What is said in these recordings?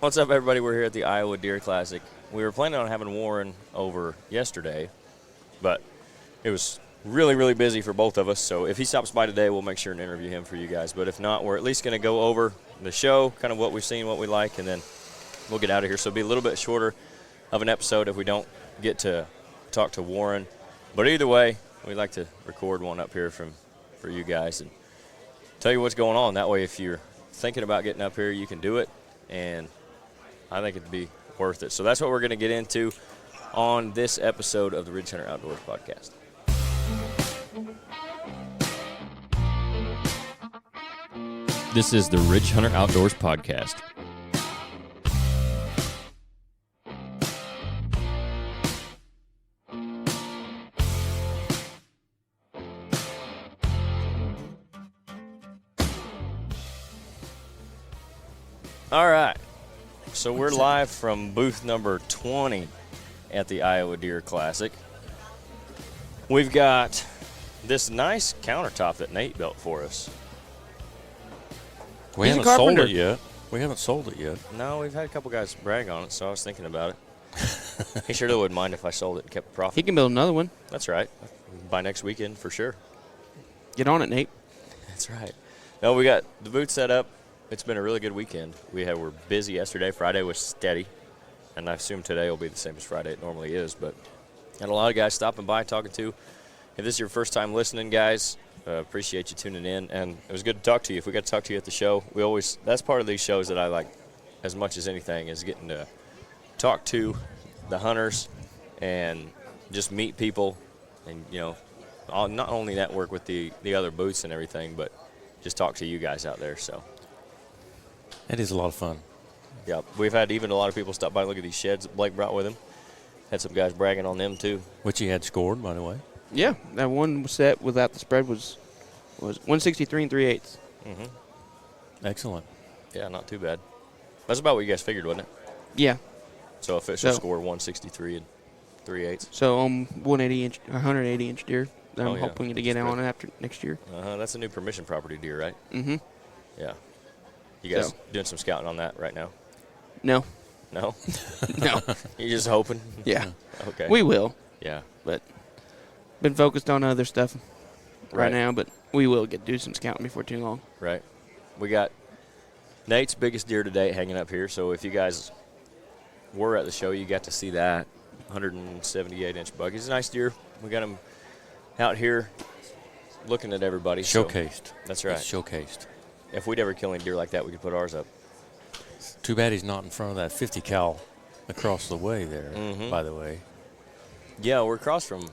What's up, everybody? We're here at the Iowa Deer Classic. We were planning on having Warren over yesterday, but it was really, really busy for both of us. So if he stops by today, we'll make sure and interview him for you guys. But if not, we're at least going to go over the show, kind of what we've seen, what we like, and then we'll get out of here. So it'll be a little bit shorter of an episode if we don't get to talk to Warren. But either way, we like to record one up here for you guys and tell you what's going on. That way, if you're thinking about getting up here, you can do it, and I think it'd be worth it. So that's what we're going to get into on this episode of the Ridge Hunter Outdoors podcast. This is the Ridge Hunter Outdoors podcast. All right, so we're live from booth number 20 at the Iowa Deer Classic. We've got this nice countertop that Nate built for us. We haven't sold it yet. We haven't sold it yet. No, we've had a couple guys brag on it, so I was thinking about it. He surely wouldn't mind if I sold it and kept a profit. He can build another one. That's right. By next weekend, for sure. Get on it, Nate. That's right. No, we got the booth set up. It's been a really good weekend. We're busy yesterday. Friday was steady, and I assume today will be the same as Friday it normally is. But had a lot of guys stopping by, talking to. If this is your first time listening, guys, appreciate you tuning in. And it was good to talk to you. If we got to talk to you at the show, that's part of these shows that I like as much as anything, is getting to talk to the hunters and just meet people, and I'll not only network with the other booths and everything, but just talk to you guys out there. So it is a lot of fun. Yeah, we've had even a lot of people stop by and look at these sheds that Blake brought with him. Had some guys bragging on them too. Which he had scored, by the way. Yeah, that one set without the spread was 163 3/8. Mm-hmm. Excellent. Yeah, not too bad. That's about what you guys figured, wasn't it? Yeah. So official score 163 3/8. So 180 inch deer. I'm hoping to get on it after next year. That's a new permission property deer, right? Mm-hmm. Yeah. You guys doing some scouting on that right now? No. No? No. You're just hoping? Yeah. Okay. We will. Yeah. But been focused on other stuff right now, but we will do some scouting before too long. Right. We got Nate's biggest deer to date hanging up here, so if you guys were at the show, you got to see that 178-inch buck. He's a nice deer. We got him out here looking at everybody. Showcased. So that's right. It's showcased. If we'd ever kill any deer like that, we could put ours up. Too bad he's not in front of that 50 cal across the way there, by the way. Yeah, we're across from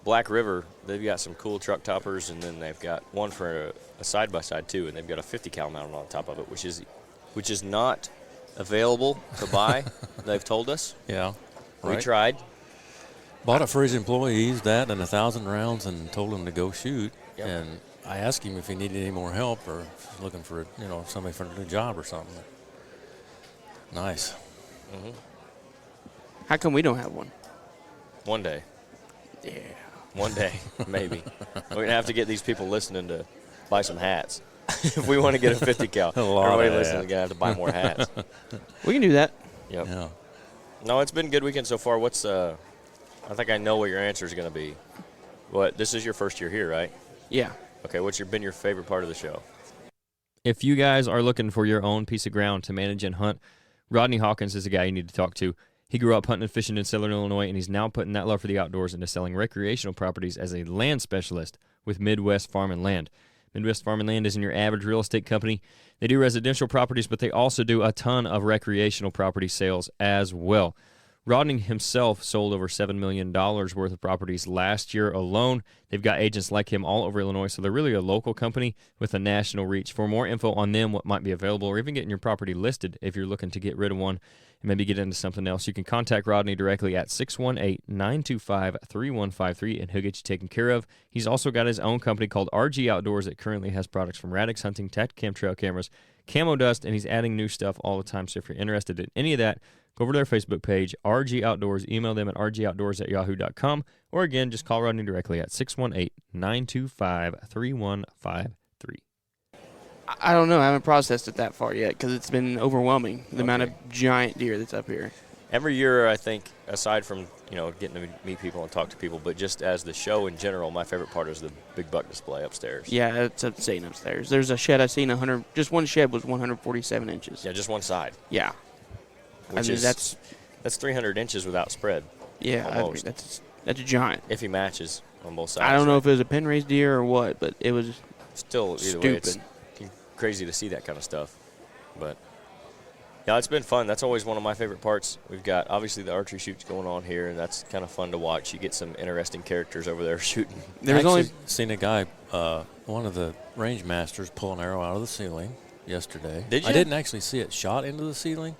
Black River. They've got some cool truck toppers, and then they've got one for a side-by-side, too, and they've got a 50 cal mounted on top of it, which is not available to buy, they've told us. Yeah. We tried. Bought it for his employees, that and 1,000 rounds, and told him to go shoot. Yep. And I asked him if he needed any more help or looking for somebody for a new job or something. Nice. Mm-hmm. How come we don't have one? One day. Yeah. One day, maybe. We're going to have to get these people listening to buy some hats. If we want to get a 50 cal, everybody listening is going to have to buy more hats. We can do that. Yep. Yeah. No, it's been a good weekend so far. I think I know what your answer is going to be. This is your first year here, right? Yeah. Okay, what's been your favorite part of the show? If you guys are looking for your own piece of ground to manage and hunt, Rodney Hawkins is the guy you need to talk to. He grew up hunting and fishing in Southern Illinois, and he's now putting that love for the outdoors into selling recreational properties as a land specialist with Midwest Farm and Land. Midwest Farm and Land isn't your average real estate company. They do residential properties, but they also do a ton of recreational property sales as well. Rodney himself sold over $7 million worth of properties last year alone. They've got agents like him all over Illinois, so they're really a local company with a national reach. For more info on them, what might be available, or even getting your property listed if you're looking to get rid of one and maybe get into something else, you can contact Rodney directly at 618-925-3153, and he'll get you taken care of. He's also got his own company called RHO Outdoors that currently has products from Radix Hunting, Tactacam trail cameras, Camo Dust, and he's adding new stuff all the time. So if you're interested in any of that, go over to their Facebook page, RG Outdoors. Email them at rgoutdoors@yahoo.com. Or again, just call Rodney directly at 618-925-3153. I don't know. I haven't processed it that far yet because it's been overwhelming, the amount of Okay. giant deer that's up here. Every year, I think, aside from, getting to meet people and talk to people, but just as the show in general, my favorite part is the big buck display upstairs. Yeah, it's insane upstairs. There's a shed I seen, just one shed was 147 inches. Yeah, just one side. Yeah. Which is that's 300 inches without spread. Yeah, almost. that's a giant. If he matches on both sides. I don't know if it was a pen raised deer or what, but it was Still, either stupid. way, it's crazy to see that kind of stuff. But, yeah, it's been fun. That's always one of my favorite parts. We've got, obviously, the archery shoots going on here, and that's kind of fun to watch. You get some interesting characters over there shooting. There's I only actually seen a guy, one of the range masters, pull an arrow out of the ceiling yesterday. Did you? I didn't actually see it shot into the ceiling,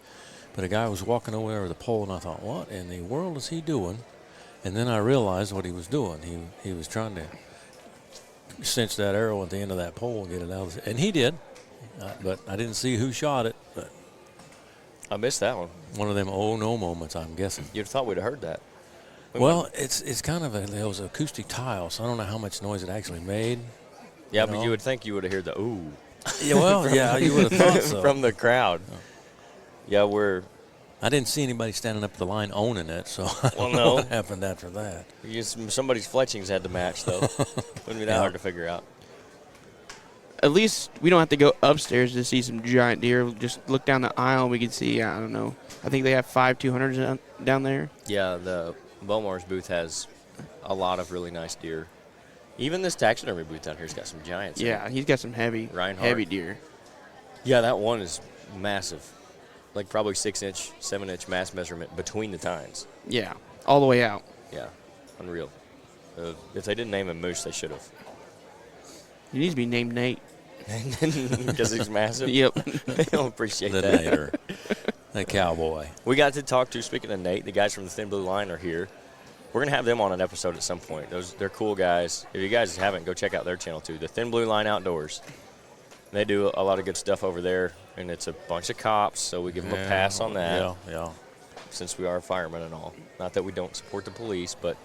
but a guy was walking over there with a pole, and I thought, what in the world is he doing? And then I realized what he was doing. He was trying to cinch that arrow at the end of that pole and get it out. And he did, but I didn't see who shot it. But I missed that one. one of them oh no moments, I'm guessing. You'd have thought we'd have heard that. Well, it's kind of it was acoustic tile, so I don't know how much noise it actually made. Yeah, You but know? you would think you would have heard the ooh. Yeah, well, yeah, you would have thought so. From the crowd. Yeah, I didn't see anybody standing up at the line owning it, so I don't Well, know no. what happened after that. somebody's fletchings had to match, though. Wouldn't be that Yeah. hard to figure out. at least we don't have to go upstairs to see some giant deer. Just look down the aisle and we can see, I don't know, I think they have 5 200s down there. Yeah, the Beaumar's booth has a lot of really nice deer. Even this taxidermy booth down here's got some giants. in it. Yeah, he's got some heavy Reinhardt. deer. Yeah, that one is massive. Like probably 6-inch, 7-inch mass measurement between the tines. Yeah, all the way out. Yeah, unreal. If they didn't name him Moose, they should have. He needs to be named Nate. Because he's massive. Yep. They don't appreciate The that. Nader, the cowboy. We got to talk to, speaking of Nate, the guys from the Thin Blue Line are here. We're going to have them on an episode at some point. They're cool guys. If you guys haven't, go check out their channel too, the Thin Blue Line Outdoors. They do a lot of good stuff over there, and it's a bunch of cops, so we give them a pass on that Yeah. since we are firemen and all. Not that we don't support the police, but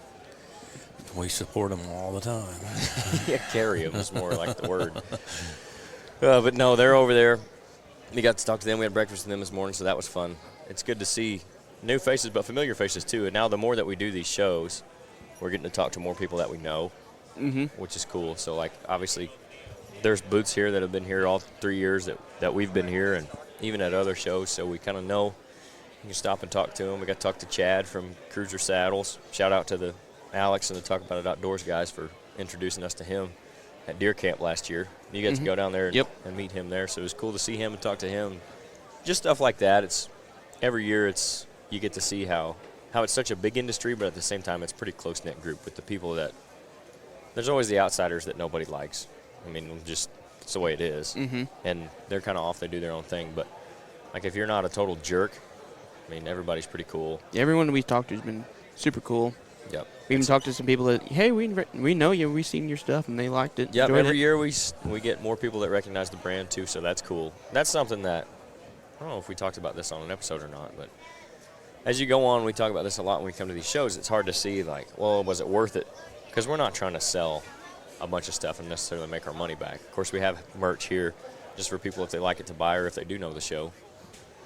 We support them all the time. yeah, carry them is more like the word. But no, they're over there. We got to talk to them. We had breakfast with them this morning, so that was fun. It's good to see new faces, but familiar faces too. And now the more that we do these shows, we're getting to talk to more people that we know, which is cool. So, like, obviously, there's booths here that have been here all 3 years that we've been here, and even at other shows. So we kind of know. You can stop and talk to them. We got to talk to Chad from Cruiser Saddles. Shout out to the Alex and the Talk About It Outdoors guys for introducing us to him at deer camp last year. You got to go down there and meet him there, so it was cool to see him and talk to him. Just stuff like that. It's every year you get to see how it's such a big industry, but at the same time it's a pretty close-knit group with the people that there's always the outsiders that nobody likes. I mean, just it's the way it is. And they're kind of off. They do their own thing. But, like, if you're not a total jerk, I mean, everybody's pretty cool. Everyone we've talked to has been super cool. Yep. We even talked to some people that, hey, we know you, we've seen your stuff, and they liked it. Yep, enjoyed every it. year we get more people that recognize the brand, too, so that's cool. That's something that, I don't know if we talked about this on an episode or not, but as you go on, we talk about this a lot when we come to these shows. It's hard to see, like, well, was it worth it? Because we're not trying to sell a bunch of stuff and necessarily make our money back. Of course, we have merch here just for people if they like it to buy or if they do know the show.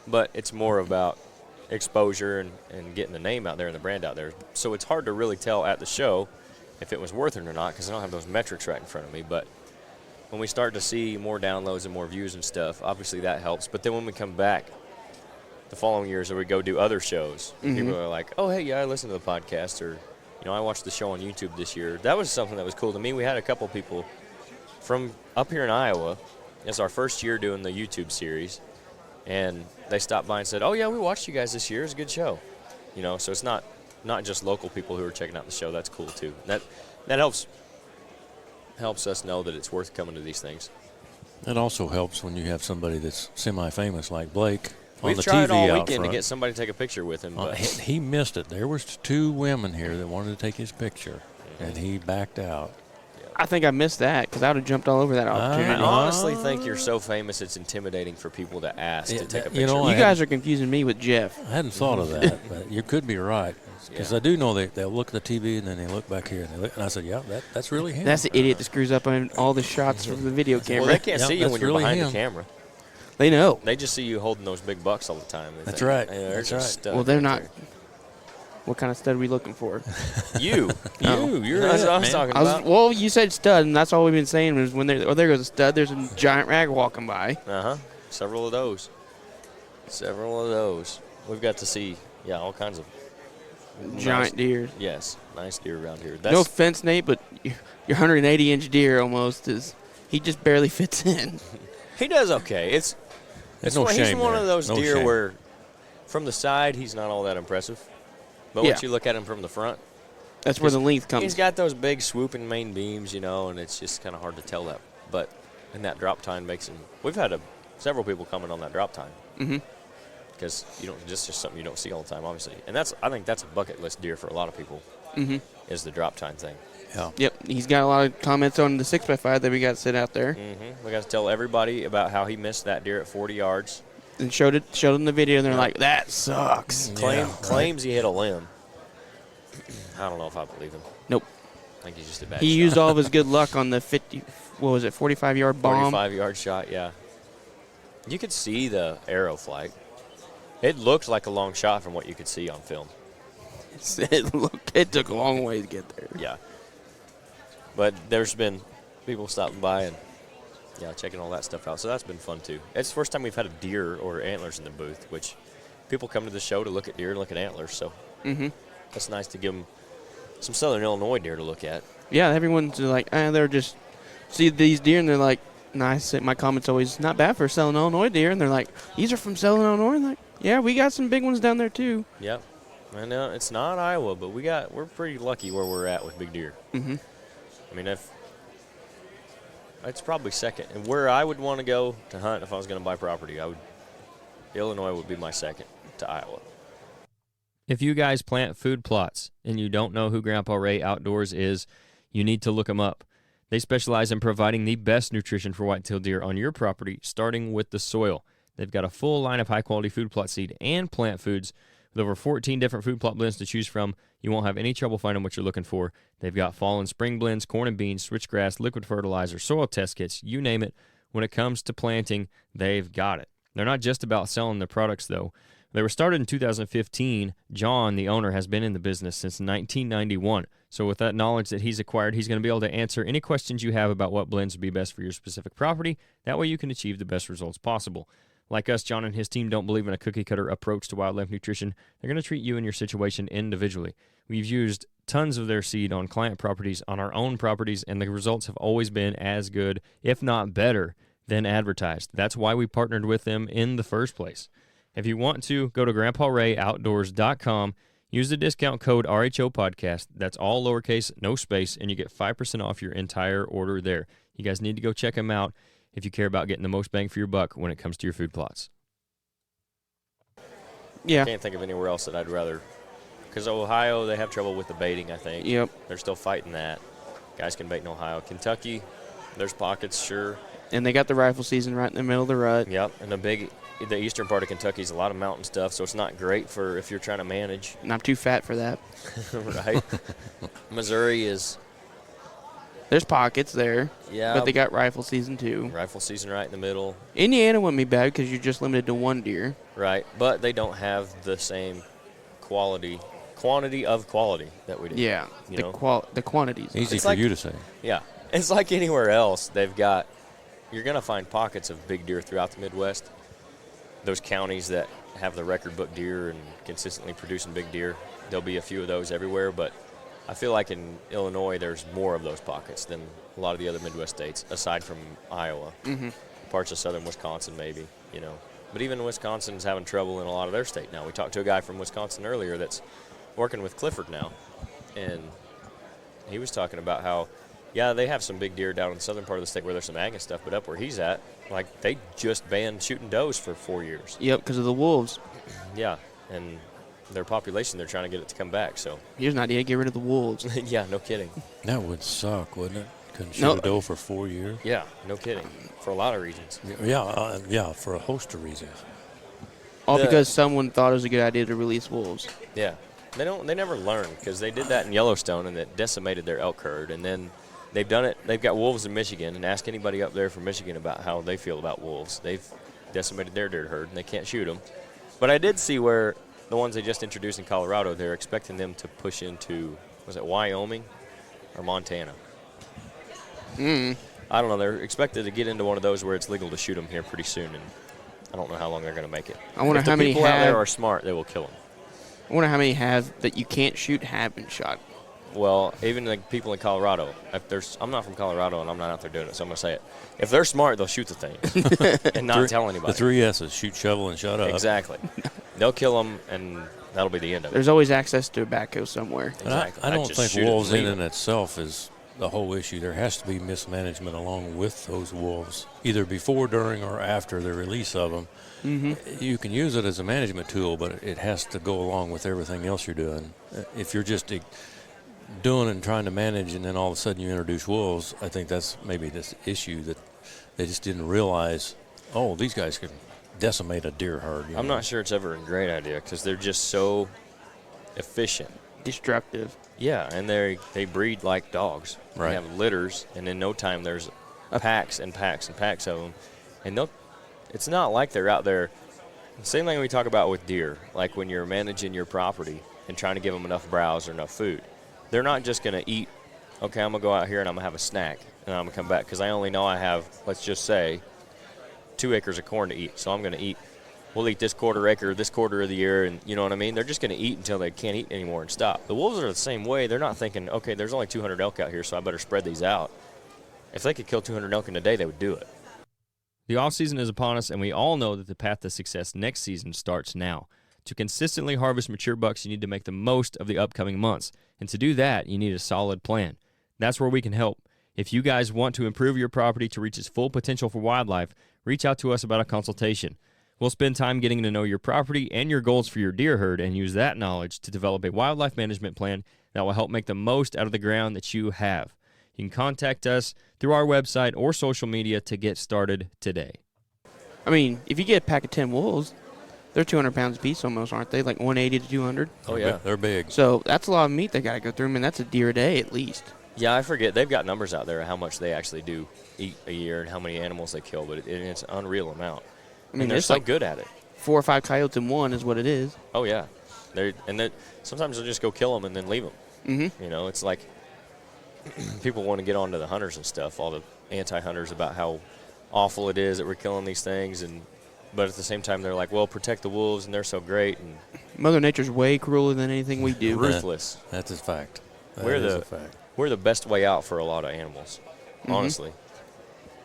But it's more about exposure and getting the name out there and the brand out there. So it's hard to really tell at the show if it was worth it or not because I don't have those metrics right in front of me. But when we start to see more downloads and more views and stuff, obviously that helps. But then when we come back the following years or we go do other shows, people are like, oh, hey, yeah, I listened to the podcast, or, you know, I watched the show on YouTube this year. That was something that was cool to me. We had a couple people from up here in Iowa. It's our first year doing the YouTube series. And they stopped by and said, oh, yeah, we watched you guys this year. It's a good show. You know, so it's not just local people who are checking out the show. That's cool, too. That helps us know that it's worth coming to these things. It also helps when you have somebody that's semi-famous like Blake on We've the tried TV all out weekend to front. get somebody to take a picture with him. But He missed it. There was 2 women here that wanted to take his picture, and he backed out. I think I missed that because I would have jumped all over that I opportunity. honestly think you're so famous it's intimidating for people to ask to take a picture. You know, You guys are confusing me with Jeff. I hadn't thought of that, but you could be right. Because I do know they'll look at the TV and then they look back here and I said, yeah, that's really him. That's the idiot that screws up on all the shots from the video camera. Well, they can't see you that's when you're really behind him. the camera. They know. They just see you holding those big bucks all the time. They That's think, right. "Hey, there's That's a right." stud Well, they're right not. there." What kind of stud are we looking for? You. No. You're that's it, what I was man. talking about. Well, you said stud, and that's all we've been saying was when there goes a stud, there's a giant rag walking by. Uh-huh. Several of those. We've got to see, all kinds of Giant deer. Yes, nice deer around here. No offense, Nate, but your 180-inch deer almost he just barely fits in. He does okay. It's no he's shame one there. of those No deer shame. where from the side he's not all that impressive. But once you look at him from the front, That's where the length comes. he's got those big swooping main beams, and it's just kind of hard to tell that. But and that drop time makes him. We've had several people comment on that drop time. Mm-hmm. Because just something you don't see all the time, obviously. And I think that's a bucket list deer for a lot of people. Mm-hmm. Is the drop time thing. Yeah. Yep, he's got a lot of comments on the 6x5 that we got sit out there, We got to tell everybody about how he missed that deer at 40 yards. and showed them the video, and they're like, "That sucks." Claims he hit a limb. I don't know if I believe him. Nope. I think he's just a bad He shot. used all of his good luck on the 45-yard bomb. 45-yard shot, yeah. You could see the arrow flight. It looked like a long shot from what you could see on film. It took a long way to get there. Yeah. But there's been people stopping by and, checking all that stuff out. So that's been fun, too. It's the first time we've had a deer or antlers in the booth, which people come to the show to look at deer and look at antlers. So that's nice to give them some Southern Illinois deer to look at. Yeah, everyone's like, they're just see these deer, and they're like, nice. My comment's always not bad for a Southern Illinois deer, and they're like, these are from Southern Illinois. And like, yeah, we got some big ones down there too. Yep. I know it's not Iowa, but we're pretty lucky where we're at with big deer. Mm-hmm. I mean, it's probably second. And where I would want to go to hunt if I was going to buy property, Illinois would be my second to Iowa. If you guys plant food plots and you don't know who Grandpa Ray Outdoors is, you need to look him up. They specialize in providing the best nutrition for whitetail deer on your property, starting with the soil. They've got a full line of high-quality food plot seed and plant foods. With over 14 different food plot blends to choose from, you won't have any trouble finding what you're looking for. They've got fall and spring blends, corn and beans, switchgrass, liquid fertilizer, soil test kits, you name it. When it comes to planting, they've got it. They're not just about selling their products, though. They were started in 2015. John, the owner, has been in the business since 1991. So with that knowledge that he's acquired, he's going to be able to answer any questions you have about what blends would be best for your specific property. That way you can achieve the best results possible. Like us, John and his team don't believe in a cookie-cutter approach to wildlife nutrition. They're going to treat you and your situation individually. We've used tons of their seed on client properties, on our own properties, and the results have always been as good, if not better, than advertised. That's why we partnered with them in the first place. If you want to, go to grandparrayoutdoors.com, use the discount code RHO Podcast. That's all lowercase, no space, and you get 5% off your entire order there. You guys need to go check them out if you care about getting the most bang for your buck when it comes to your food plots. Yeah. Can't think of anywhere else that I'd rather. Because Ohio, they have trouble with the baiting, I think. Yep. They're still fighting that. Guys can bait in Ohio. Kentucky, there's pockets, sure. And they got the rifle season right in the middle of the rut. Yep, and the eastern part of Kentucky is a lot of mountain stuff, so it's not great for if you're trying to manage. And I'm too fat for that. Right? Missouri is, There's pockets there. yeah. But they got rifle season too. rifle season right in the middle. Indiana wouldn't be bad because you're just limited to one deer. Right, but they don't have the same quantity of quality that we do. Yeah. You The know? the quantities. Easy It's for like- you to say. Yeah, it's like anywhere else. You're going to find pockets of big deer throughout the Midwest. Those counties that have the record book deer and consistently producing big deer, there'll be a few of those everywhere, but I feel like in Illinois there's more of those pockets than a lot of the other Midwest states, aside from Iowa. Mm-hmm. Parts of southern Wisconsin maybe, But even Wisconsin's having trouble in a lot of their state now. We talked to a guy from Wisconsin earlier that's working with Clifford now, and he was talking about how, yeah, they have some big deer down in the southern part of the state where there's some ag and stuff, but up where he's at, like, they just banned shooting does for 4 years. Yep, because of the wolves. Yeah, and their population, they're trying to get it to come back, so. Here's an idea, get rid of the wolves. Yeah, no kidding. That would suck, wouldn't it? Couldn't shoot No. a doe for 4 years. Yeah, no kidding. For a lot of reasons. Yeah, for a host of reasons. All The- because someone thought it was a good idea to release wolves. Yeah. They never learn, because they did that in Yellowstone and it decimated their elk herd. And then they've done it. They've got wolves in Michigan, and ask anybody up there from Michigan about how they feel about wolves. They've decimated their deer herd and they can't shoot them. But I did see where the ones they just introduced in Colorado, they're expecting them to push into, was it Wyoming or Montana? I don't know. They're expected to get into one of those where it's legal to shoot them here pretty soon, and I don't know how long they're going to make it. I wonder if how the many people out there have- are smart, they will kill them. I wonder how many have that you can't shoot have been shot. Well, even the people in Colorado, I'm not from Colorado and I'm not out there doing it, so I'm going to say it. If they're smart, they'll shoot the thing and not tell anybody. The 3 S's: shoot, shovel, and shut up. Exactly. They'll kill them, and that'll be the end of it. There's always access to tobacco somewhere. Exactly. I don't just think shoot it wolves and in leave and itself is the whole issue. There has to be mismanagement along with those wolves, either before, during, or after the release of them. You can use it as a management tool, but it has to go along with everything else you're doing. If you're just doing and trying to manage, and then all of a sudden you introduce wolves, I think that's maybe this issue that they just didn't realize, oh, these guys can decimate a deer herd. I'm not sure it's ever a great idea, because they're just so efficient. Destructive. Yeah, and they breed like dogs. Right. They have litters, and in no time there's packs and packs and packs of them. And it's not like they're out there. Same thing we talk about with deer, like when you're managing your property and trying to give them enough browse or enough food. They're not just going to eat, okay, I'm going to go out here and I'm going to have a snack, and I'm going to come back, because I only know I have, let's just say, 2 acres of corn to eat. So I'm going to eat. We'll eat this quarter acre this quarter of the year, and you know what I mean? They're just going to eat until they can't eat anymore and stop. The wolves are the same way. They're not thinking, okay, there's only 200 elk out here, so I better spread these out. If they could kill 200 elk in a day, they would do it. The off-season is upon us, and we all know that the path to success next season starts now. To consistently harvest mature bucks, you need to make the most of the upcoming months. And to do that, you need a solid plan. That's where we can help. If you guys want to improve your property to reach its full potential for wildlife, reach out to us about a consultation. We'll spend time getting to know your property and your goals for your deer herd, and use that knowledge to develop a wildlife management plan that will help make the most out of the ground that you have. You can contact us through our website or social media to get started today. I mean, if you get a pack of 10 wolves, they're 200 pounds apiece almost, aren't they? Like 180 to 200. Oh, yeah. They're big. So that's a lot of meat they got to go through. I mean, that's a deer a day at least. Yeah, I forget. They've got numbers out there how much they actually do eat a year and how many animals they kill, but it's an unreal amount. I mean, and they're it's so like good at it. 4 or 5 coyotes in one is what it is. Oh, yeah. Sometimes they'll just go kill them and then leave them. Mm-hmm. You know, it's like people want to get on to the hunters and stuff, all the anti-hunters, about how awful it is that we're killing these things, but at the same time they're like, well, protect the wolves and they're so great, and Mother Nature's way crueler than anything we do. ruthless. That's a fact. We're That is a fact. We're the best way out for a lot of animals, honestly.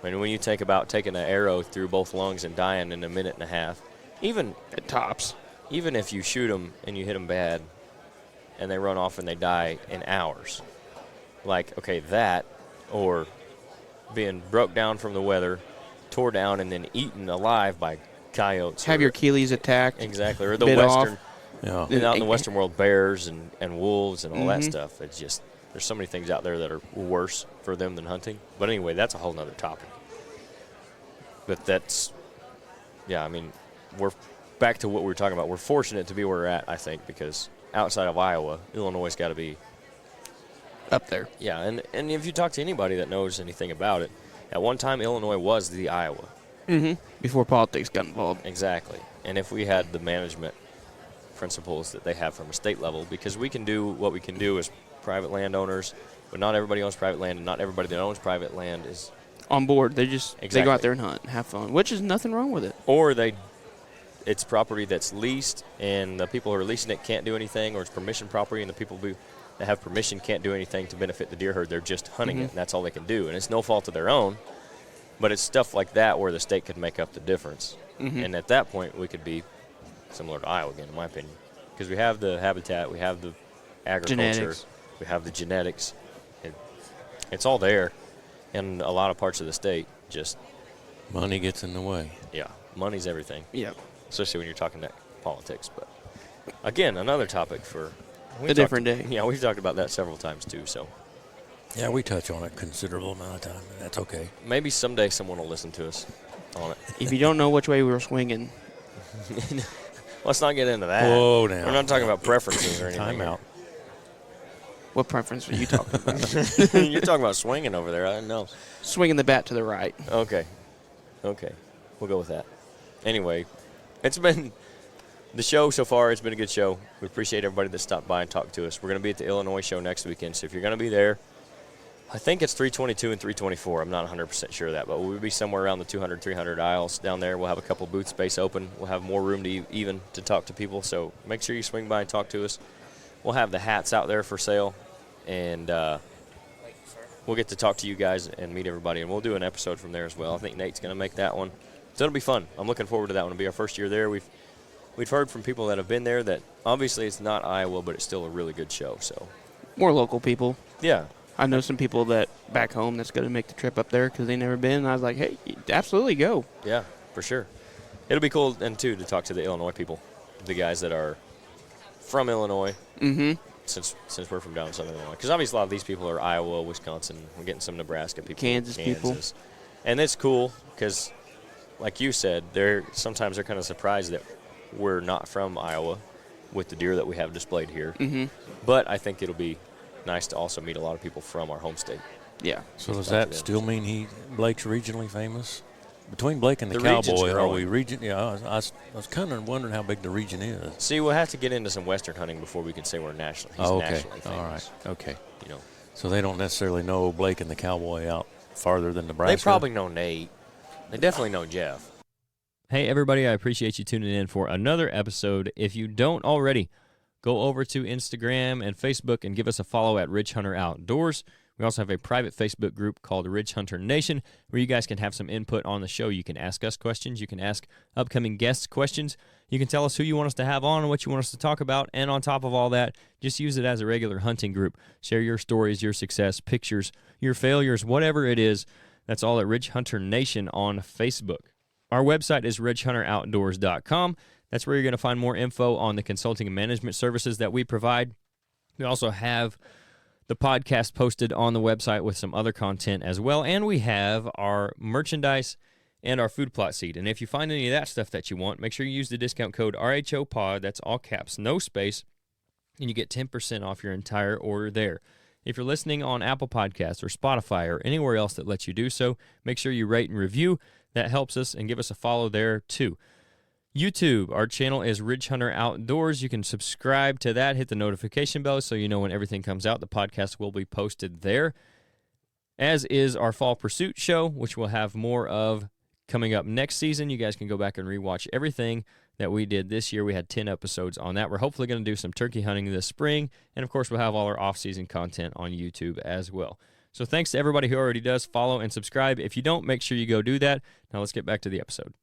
I mean, when you think about taking an arrow through both lungs and dying in a minute and a half, even At tops. even if you shoot them and you hit them bad and they run off and they die in hours, like, okay, that, or being broke down from the weather, tore down, and then eaten alive by coyotes. Have your Achilles attacked. Exactly. Or the bit western, off. Yeah. and out in the western world, bears and wolves and all that stuff. It's just, there's so many things out there that are worse for them than hunting. But anyway, that's a whole nother topic. But that's, yeah, I mean, we're back to what we were talking about. We're fortunate to be where we're at, I think, because outside of Iowa, Illinois' got to be Up there. Yeah, and if you talk to anybody that knows anything about it, at one time Illinois was the Iowa. Mm-hmm. Before politics got involved. Exactly. And if we had the management principles that they have from a state level, because we can do what we can do as private landowners, but not everybody owns private land, and not everybody that owns private land is... On board. They go Exactly. out there and hunt and have fun, which is nothing wrong with it. Or it's property that's leased, and the people who are leasing it can't do anything, or it's permission property, and the people that have permission can't do anything to benefit the deer herd. They're just hunting it, and that's all they can do. And it's no fault of their own, but it's stuff like that where the state could make up the difference. And at that point, we could be similar to Iowa again, in my opinion, because we have the habitat, we have the agriculture, Genetics. we have the genetics. It's all there in a lot of parts of the state. Just, Money gets in the way. yeah, money's everything, Yeah. especially when you're talking that politics. But again, another topic for A different day. Yeah, we've talked about that several times too. So Yeah, we touch on it a considerable amount of time, and that's okay. maybe someday someone will listen to us on it. If you don't know which way we were swinging, Let's not get into that. Whoa, now. We're not talking about preferences or anything. Time out. What preference are you talking about? You're talking about swinging over there. I don't know. Swinging the bat to the right. Okay. We'll go with that. Anyway, it's been the show so far. It's been a good show. We appreciate everybody that stopped by and talked to us. We're going to be at the Illinois show next weekend, so if you're going to be there, I think it's 322 and 324. I'm not 100% sure of that, but we'll be somewhere around the 200, 300 aisles down there. We'll have a couple booth space open. We'll have more room to even to talk to people, so make sure you swing by and talk to us. We'll have the hats out there for sale, and we'll get to talk to you guys and meet everybody, and we'll do an episode from there as well. I think Nate's going to make that one. So it'll be fun. I'm looking forward to that one. It'll be our first year there. We've heard from people that have been there that obviously it's not Iowa, but it's still a really good show. So More local people. yeah. I know some people that back home that's going to make the trip up there because they never been. And I was like, hey, absolutely go. Yeah, for sure. It'll be cool, and too, to talk to the Illinois people, the guys that are from Illinois, since we're from down in southern Illinois. Because obviously a lot of these people are Iowa, Wisconsin. We're getting some Nebraska people. Kansas people. And it's cool because, like you said, sometimes they're kind of surprised that we're not from Iowa with the deer that we have displayed here. But I think it'll be nice to also meet a lot of people from our home state. Yeah. So does that still mean Blake's regionally famous? Between Blake and the region's Cowboy, are growing. we region? Yeah, I was kind of wondering how big the region is. See, we'll have to get into some Western hunting before we can say we're national. He's Okay. nationally famous. All right. Okay. You know, So they don't necessarily know Blake and the Cowboy out farther than Nebraska? they probably know Nate. They definitely know Jeff. Hey, everybody, I appreciate you tuning in for another episode. If you don't already, go over to Instagram and Facebook and give us a follow at Ridgehunteroutdoors. We also have a private Facebook group called Ridge Hunter Nation where you guys can have some input on the show. You can ask us questions. You can ask upcoming guests questions. You can tell us who you want us to have on and what you want us to talk about. And on top of all that, just use it as a regular hunting group. Share your stories, your success, pictures, your failures, whatever it is. That's all at Ridge Hunter Nation on Facebook. Our website is ridgehunteroutdoors.com. That's where you're going to find more info on the consulting and management services that we provide. We also have the podcast posted on the website with some other content as well, and we have our merchandise and our food plot seed. And if you find any of that stuff that you want, make sure you use the discount code RHO pod, that's all caps, no space, and you get 10% off your entire order there. If you're listening on Apple Podcasts or Spotify or anywhere else that lets you do so, make sure you rate and review. That helps us, and give us a follow there too. YouTube, our channel is Ridge Hunter Outdoors. You can subscribe to that, hit the notification bell so you know when everything comes out. The podcast will be posted there, as is our Fall Pursuit show, which we'll have more of coming up next season. You guys can go back and rewatch everything that we did this year. We had 10 episodes on that. We're hopefully going to do some turkey hunting this spring, and of course we'll have all our off-season content on YouTube as well. So thanks to everybody who already does follow and subscribe. If you don't, make sure you go do that. Now let's get back to the episode.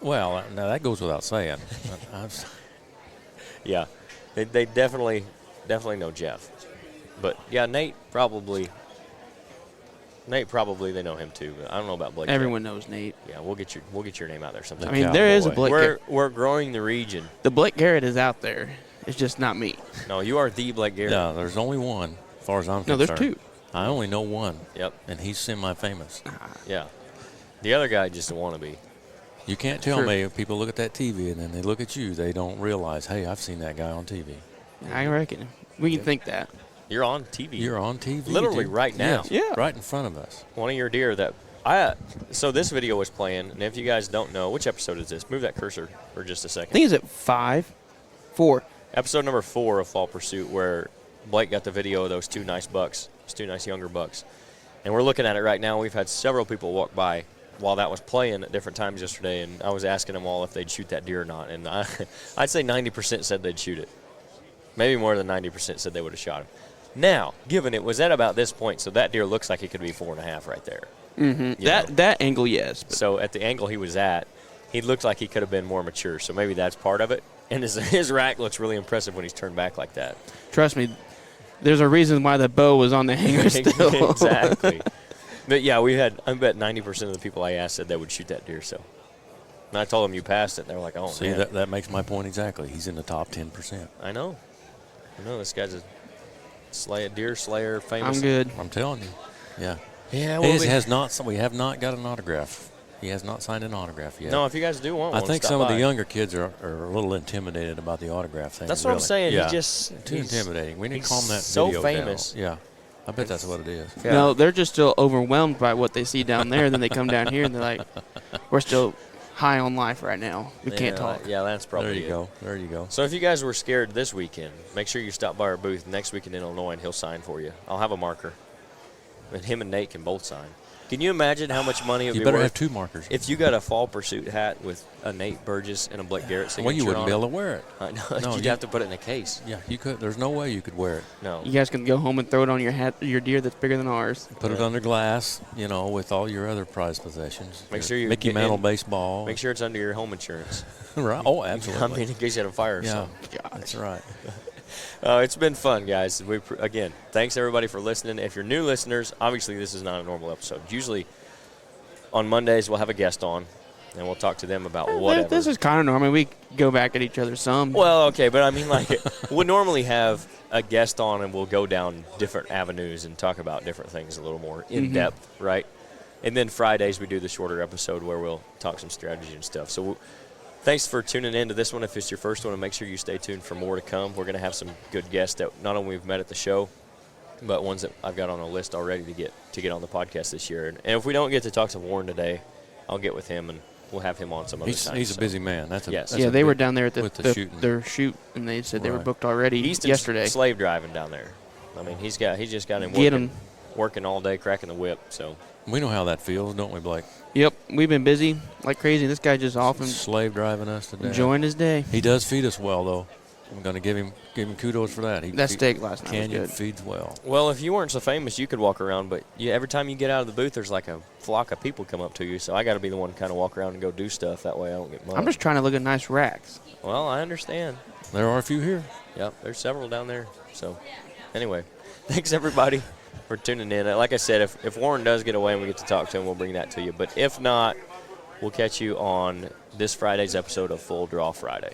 Well, now that goes without saying. Yeah, they definitely know Jeff. But yeah, Nate probably they know him too. But I don't know about Blake. Everyone knows Nate. Yeah, we'll get your name out there sometime. I mean, there is a Cowboy. Blake Garrett. We're growing the region. The Blake Garrett is out there. It's just not me. No, you are the Blake Garrett. No, there's only one, as far as I'm No, concerned. there's two. I only know one. Yep. And he's semi-famous. Yeah. The other guy just a wannabe. You can't tell Sure. me if people look at that TV and then they look at you, they don't realize, hey, I've seen that guy on TV. I reckon. We can think that. You're on TV. You're on TV. Literally dude. right now. Yes, Yeah. right in front of us. One of your deer that so this video was playing, and if you guys don't know, which episode is this? Move that cursor for just a I second. think it's at 4. Episode number 4 of Fall Pursuit, where Blake got the video of those two nice bucks, those two nice younger bucks. And we're looking at it right now. We've had several people walk by while that was playing at different times yesterday, and I was asking them all if they'd shoot that deer or not. And I'd say 90% said they'd shoot it. Maybe more than 90% said they would have shot him. Now, given it was at about this point, so that deer looks like it could be 4.5 right there. Mm-hmm. You know? That angle, yes. But So at the angle he was at, he looked like he could have been more mature. So maybe that's part of it. And his rack looks really impressive when he's turned back like that. trust me, there's a reason why the bow was on the hanger still. Exactly. But yeah, I bet 90% of the people I asked said they would shoot that deer. So, and I told them you passed it. And they were like, "Oh See, man, that makes my point exactly. He's in the top 10%. I know. This guy's a deer slayer, famous." I'm good. I'm telling you. Yeah. Yeah, We have not got an autograph He has not signed an autograph yet. No, if you guys do want I one, think stop some of by. the younger kids are a little intimidated about the autograph thing. That's what I'm really. saying. Yeah. He's Too intimidating. We need to he's calm that so video famous. down. Yeah, I bet that's what it is. Yeah. No, they're just still overwhelmed by what they see down there. Then they come down here and they're like, we're still high on life right now. We can't talk. Yeah, that's probably There you it. go. There you go. So if you guys were scared this weekend, make sure you stop by our booth next weekend in Illinois, and he'll sign for you. I'll have a marker, and him and Nate can both sign. Can you imagine how much money it would You be better worth have 2 markers. if you got a fall pursuit hat with a Nate Burgess and a Blake Garrett signature Well, you wouldn't on be it? able to wear it. I know. No, You'd you- have to put it in a case. Yeah, you could. There's no way you could wear it. No. You guys can go home and throw it on your hat, your deer that's bigger than ours. Put it under glass, with all your other prized possessions. Make Your sure you Mickey get Mantle in- baseball. Make sure it's under your home insurance. Right. Oh, I absolutely. mean, in case you had a fire or yeah, something. that's right. It's been fun, guys. Again, thanks everybody for listening. If you're new listeners, obviously this is not a normal episode. Usually on Mondays we'll have a guest on, and we'll talk to them about whatever. This is kind of normal. We go back at each other some. Well, okay, but I mean, like, we'll normally have a guest on, and we'll go down different avenues and talk about different things a little more in depth, right? And then Fridays we do the shorter episode where we'll talk some strategy and stuff. So thanks for tuning in to this one. If it's your first one, and make sure you stay tuned for more to come. We're going to have some good guests that not only we've met at the show, but ones that I've got on a list already to get on the podcast this year. And if we don't get to talk to Warren today, I'll get with him and we'll have him on some other time. He's a busy man. That's a Yes. that's yeah, a they were big- down there at with the shooting. their shoot, and they said they were Right. booked already Easton's yesterday. slave driving down there. I mean, he just got him Get working, 'em. working all day, cracking the whip. So We know how that feels, don't we, Blake? Yep, we've been busy like crazy. This guy just off and Slave driving us today. enjoying his day. He does feed us well, though. I'm going to give him kudos for that. That steak last night was Canyon good. feeds well. well, if you weren't so famous, you could walk around, but every time you get out of the booth, there's like a flock of people come up to you. So I got to be the one to kind of walk around and go do stuff. That way I don't get mugged. I'm just trying to look at nice racks. Well, I understand. There are a few here. Yep, there's several down there. So, anyway, thanks everybody for tuning in. Like I said, if Warren does get away and we get to talk to him, we'll bring that to you. But if not, we'll catch you on this Friday's episode of Full Draw Friday.